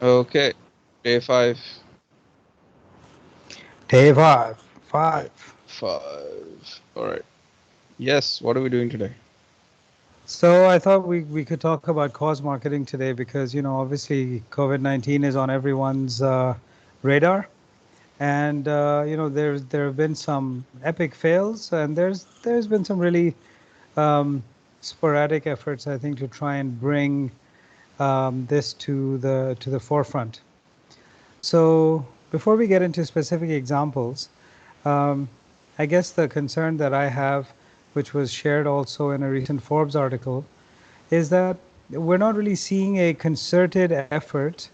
Okay, day five. Day five. Five. Five. All right. Yes. What are we doing today? So I thought we could talk about cause marketing today because, obviously COVID-19 is on everyone's radar. And, there have been some epic fails and there's been some really sporadic efforts, I think, to try and bring this to the forefront. So before we get into specific examples, Um, I guess the concern that I have, which was shared also in a recent Forbes article, is that we're not really seeing a concerted effort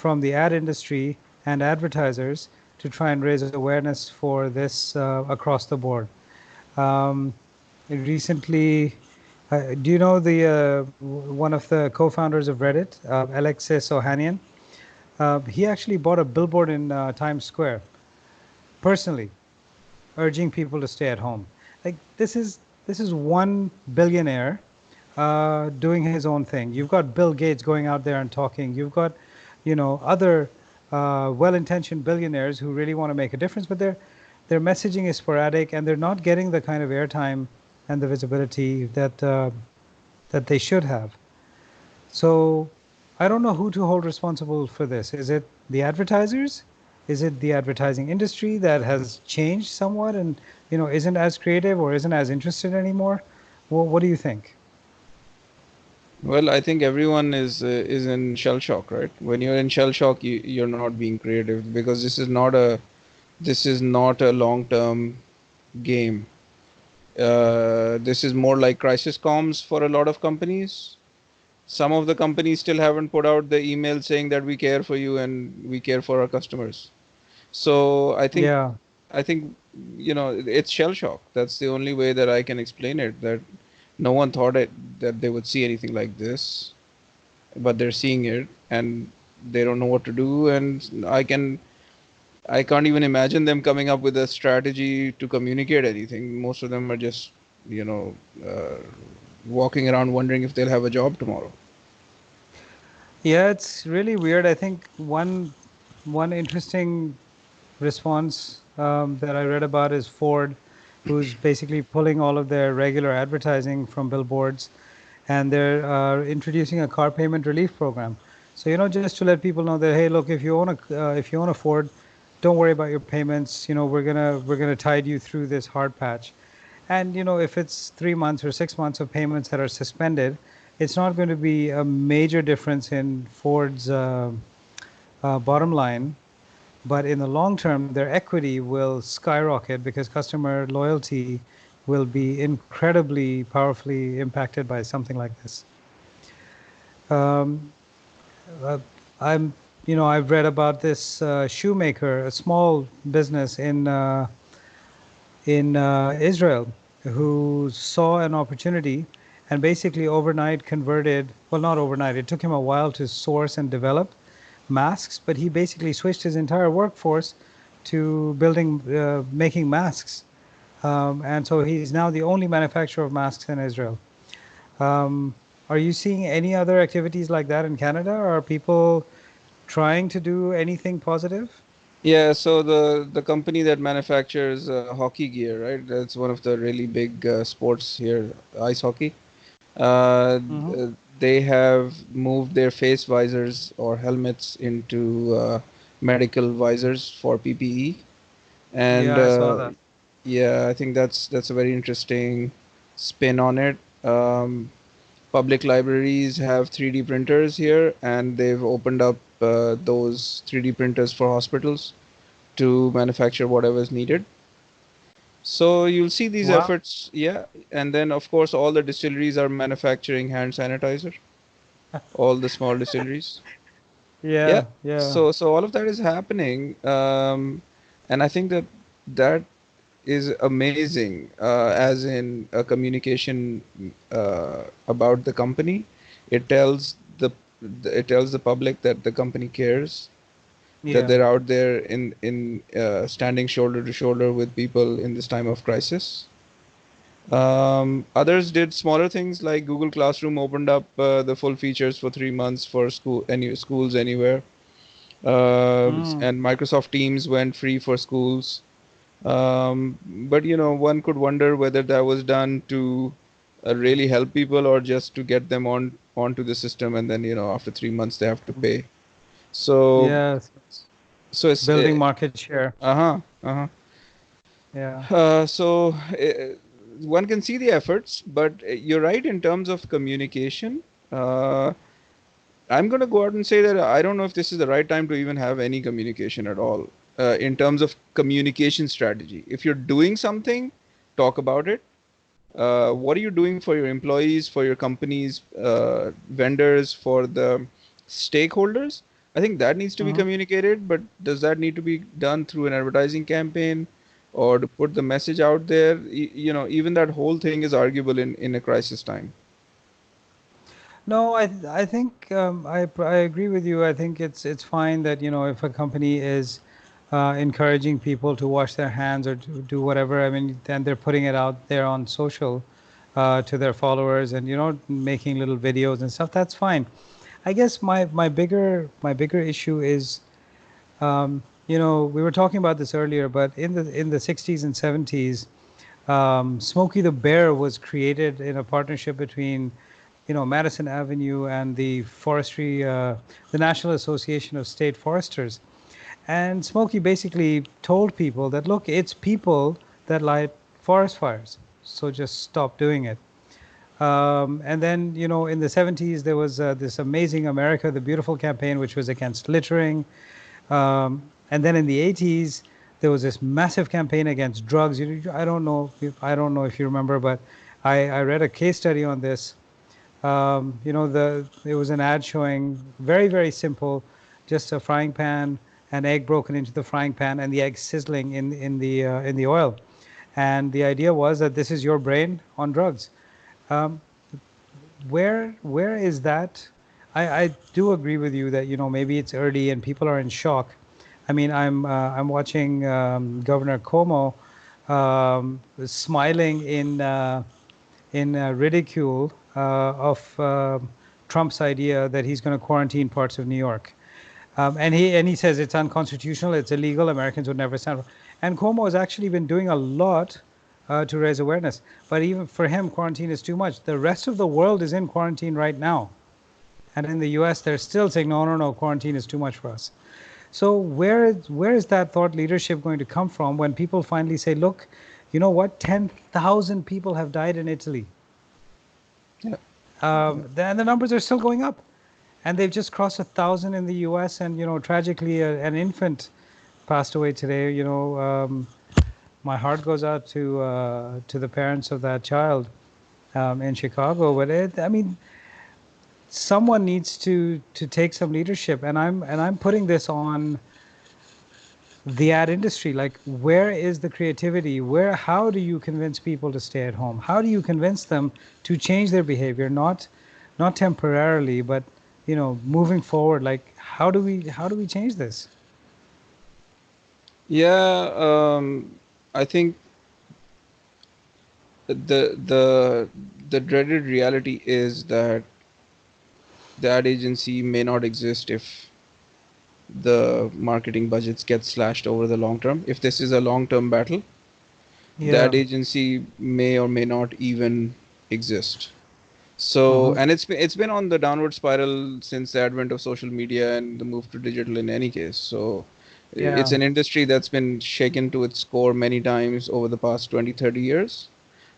from the ad industry and advertisers to try and raise awareness for this across the board. Um, recently, do you know the one of the co-founders of Reddit, Alexis Ohanian? He actually bought a billboard in Times Square personally, urging people to stay at home. Like this is one billionaire doing his own thing. You've got Bill Gates going out there and talking. You've got, other well-intentioned billionaires who really want to make a difference, but their messaging is sporadic and they're not getting the kind of airtime and the visibility that they should have. So I don't know who to hold responsible for this. Is it the advertisers? Is it the advertising industry that has changed somewhat and isn't as creative or isn't as interested anymore? Well, what do you think? Well, I think everyone is in shell shock, right? When you're in shell shock, you're not being creative because this is not a long-term game. This is more like crisis comms for a lot of companies. Some of the companies still haven't put out the email saying that we care for you and we care for our customers. So Yeah. I think it's shell shock. That's the only way that I can explain it. That no one thought that they would see anything like this, but they're seeing it and they don't know what to do. And I can't even imagine them coming up with a strategy to communicate anything. Most of them are just you know uh, walking around wondering if they'll have a job tomorrow. Yeah, it's really weird. I think one interesting response that I read about is Ford, who's basically pulling all of their regular advertising from billboards, and they're introducing a car payment relief program. So just to let people know that, hey, look, if you own a Ford, don't worry about your payments. We're gonna tide you through this hard patch. And if it's 3 months or 6 months of payments that are suspended, it's not going to be a major difference in Ford's bottom line, but in the long term, their equity will skyrocket because customer loyalty will be incredibly powerfully impacted by something like this. Um, uh, I'm, I've read about this shoemaker, a small business in Israel, who saw an opportunity and basically overnight converted. Well, not overnight. It took him a while to source and develop masks, but he basically switched his entire workforce to making masks. And so he's now the only manufacturer of masks in Israel. Um, are you seeing any other activities like that in Canada? Are people trying to do anything positive? Yeah, so the company that manufactures hockey gear, right? That's one of the really big sports here, ice hockey. Hmm. They have moved their face visors or helmets into medical visors for PPE, and Yeah, I saw that. yeah, I think that's a very interesting spin on it. Public libraries have 3D printers here, and they've opened up those 3D printers for hospitals to manufacture whatever is needed. So you'll see these Wow. efforts, yeah. And then, of course, all the distilleries are manufacturing hand sanitizer, all the small distilleries. Yeah. Yeah, yeah. So all of that is happening, and I think that is amazing. As in a communication about the company, it tells the it tells the public that the company cares, that Yeah. they're out there in standing shoulder to shoulder with people in this time of crisis. Others did smaller things like Google Classroom opened up the full features for 3 months for schools anywhere, Mm. and Microsoft Teams went free for schools. But one could wonder whether that was done to really help people or just to get them onto the system, and then after 3 months they have to pay. So Yes. so it's Building market share. uh-huh, uh-huh. Yeah. So one can see the efforts, but you're right in terms of communication. Uh, I'm going to go out and say that I don't know if this is the right time to even have any communication at all in terms of communication strategy. If you're doing something, talk about it. What are you doing for your employees, for your companies, vendors, for the stakeholders? I think that needs to be Hmm. communicated, but does that need to be done through an advertising campaign or to put the message out there? Even that whole thing is arguable in a crisis time. No, I think I agree with you. I think it's fine that if a company is encouraging people to wash their hands or to do whatever. I mean, then they're putting it out there on social to their followers and making little videos and stuff. That's fine. I guess my bigger issue is we were talking about this earlier, but in the 60s and 70s, Smokey the Bear was created in a partnership between Madison Avenue and the National Association of State Foresters. And Smokey basically told people that, look, it's people that light forest fires, so just stop doing it. And then, in the 70s, there was this amazing America the Beautiful campaign, which was against littering. And then in the 80s, there was this massive campaign against drugs. I don't know if you remember, but I read a case study on this. It was an ad showing very, very simple, just a frying pan, an egg broken into the frying pan, and the egg sizzling in the oil. And the idea was that this is your brain on drugs. Um, where is that? I do agree with you that maybe it's early and people are in shock. I mean, I'm watching Governor Cuomo smiling in ridicule of Trump's idea that he's going to quarantine parts of New York. And he says it's unconstitutional, it's illegal, Americans would never stand for. And Cuomo has actually been doing a lot to raise awareness. But even for him, quarantine is too much. The rest of the world is in quarantine right now. And in the US, they're still saying, no, no, no, quarantine is too much for us. So where is that thought leadership going to come from when people finally say, look, you know what? 10,000 people have died in Italy. Yeah. And the numbers are still going up. And they've just crossed 1,000 in the US. And, tragically, an infant passed away today. My heart goes out to the parents of that child in Chicago. But I mean, someone needs to take some leadership, and I'm putting this on the ad industry. Like, where is the creativity? How do you convince people to stay at home? How do you convince them to change their behavior, not temporarily, but moving forward? Like, how do we change this? Yeah, I think the the dreaded reality is that the ad agency may not exist if the marketing budgets get slashed over the long term. If this is a long term battle, the Yeah. ad agency may or may not even exist. So, Hmm. and it's been on the downward spiral since the advent of social media and the move to digital in any case. So, it's Yeah. an industry that's been shaken to its core many times over the past 20, 30 years.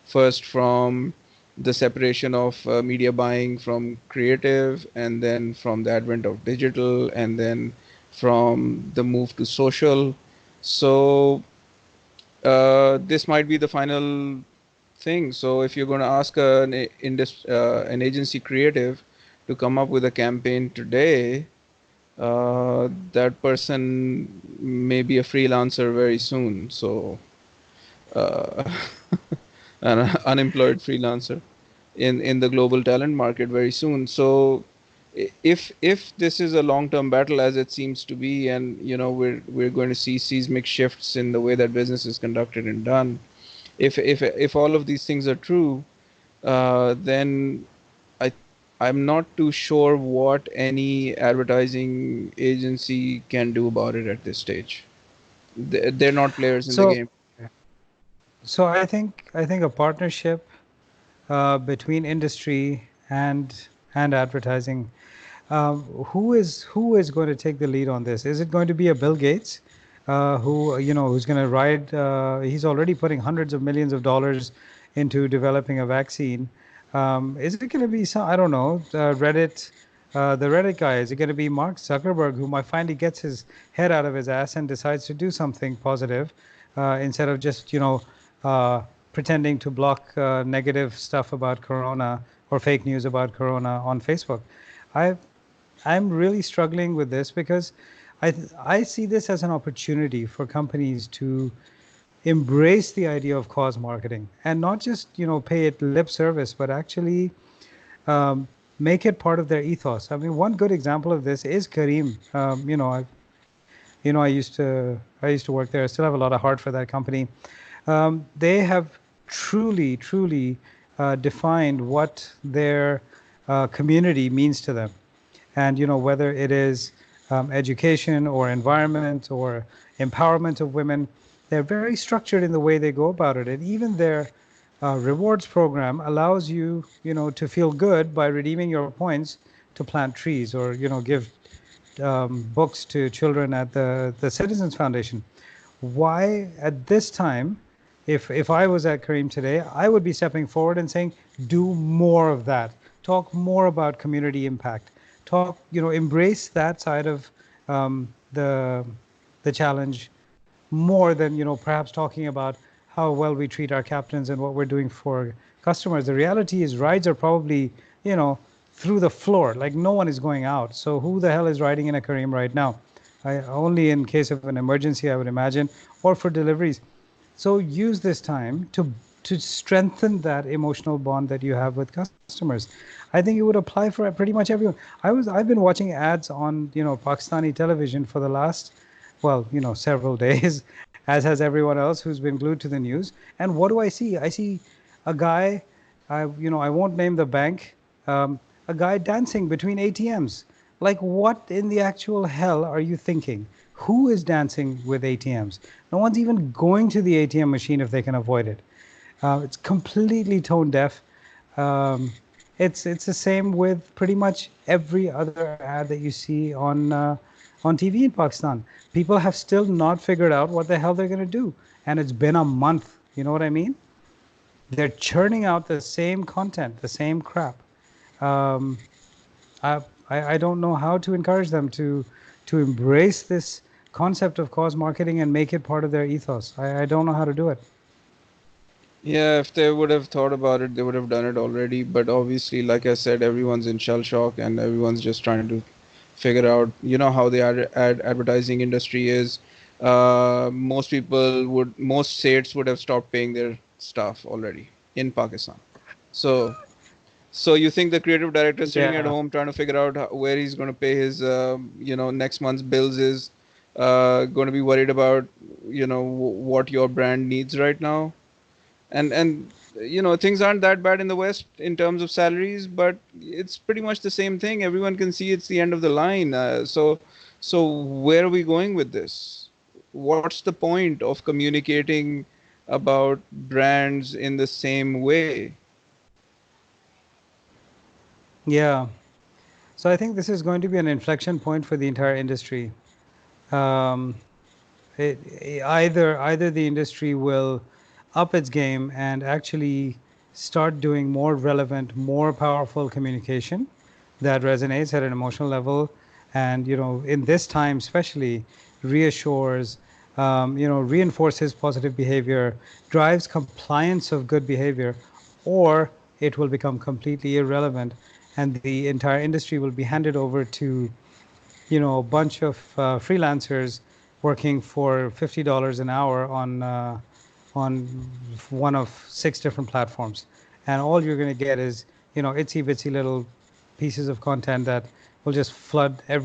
First from the separation of media buying from creative, and then from the advent of digital, and then from the move to social. So this might be the final thing. So if you're going to ask an agency creative to come up with a campaign today, that person may be a freelancer very soon. So uh, an unemployed freelancer in the global talent market very soon. So if this is a long-term battle as it seems to be, and we're going to see seismic shifts in the way that business is conducted and done, If all of these things are true, then I I'm not too sure what any advertising agency can do about it at this stage. They're not players in the So game. so I think a partnership between industry and advertising. Who is going to take the lead on this? Is it going to be a Bill Gates, who's going to ride? He's already putting hundreds of millions of dollars into developing a vaccine. Is it going to be some? I don't know. Reddit, the Reddit guy. Is it going to be Mark Zuckerberg, who might finally gets his head out of his ass and decides to do something positive, instead of just uh, pretending to block negative stuff about Corona or fake news about Corona on Facebook? I I'm really struggling with this because I see this as an opportunity for companies to embrace the idea of cause marketing and not just pay it lip service, but actually um, make it part of their ethos. I mean, one good example of this is Kareem. I used to work there. I still have a lot of heart for that company. They have truly defined what their community means to them, and whether it is education or environment or empowerment of women, they're very structured in the way they go about it. And even their rewards program allows you to feel good by redeeming your points to plant trees or give books to children at the Citizens Foundation. Why at this time, if I was at Kareem today, I would be stepping forward and saying, do more of that. Talk more about community impact. Talk, embrace that side of the challenge more than perhaps talking about how well we treat our captains and what we're doing for customers. The reality is rides are probably you know through the floor, like no one is going out. So who the hell is riding in a Kareem right now? Only in case of an emergency, I would imagine, or for deliveries. So use this time to strengthen that emotional bond that you have with customers. I think it would apply for pretty much everyone. I've been watching ads on Pakistani television for the last, well, several days, as has everyone else who's been glued to the news. And what do I see? I see a guy, I won't name the bank, a guy dancing between ATMs. Like, what in the actual hell are you thinking? Who is dancing with ATMs? No one's even going to the ATM machine if they can avoid it. It's completely tone deaf. Um, it's the same with pretty much every other ad that you see on TV in Pakistan. People have still not figured out what the hell they're going to do, and it's been a month. You know what I mean? They're churning out the same content, the same crap. Um, I, I don't know how to encourage them to embrace this concept of cause marketing and make it part of their ethos. I don't know how to do it. Yeah, if they would have thought about it, they would have done it already. But obviously, like I said, everyone's in shell shock and everyone's just trying to figure out, how the advertising industry is. Most states would have stopped paying their staff already in Pakistan. So, so you think the creative director sitting at Yeah. home trying to figure out where he's going to pay his, next month's bills is going to be worried about, what your brand needs right now? And things aren't that bad in the West in terms of salaries, but it's pretty much the same thing. Everyone can see it's the end of the line. So where are we going with this? What's the point of communicating about brands in the same way? Yeah. So I think this is going to be an inflection point for the entire industry. Um, either the industry will up its game and actually start doing more relevant, more powerful communication that resonates at an emotional level, and in this time especially reassures, reinforces positive behavior, drives compliance of good behavior, or it will become completely irrelevant, and the entire industry will be handed over to a bunch of freelancers working for $50 an hour on one of 6 different platforms, and all you're going to get is itsy bitsy little pieces of content that will just flood every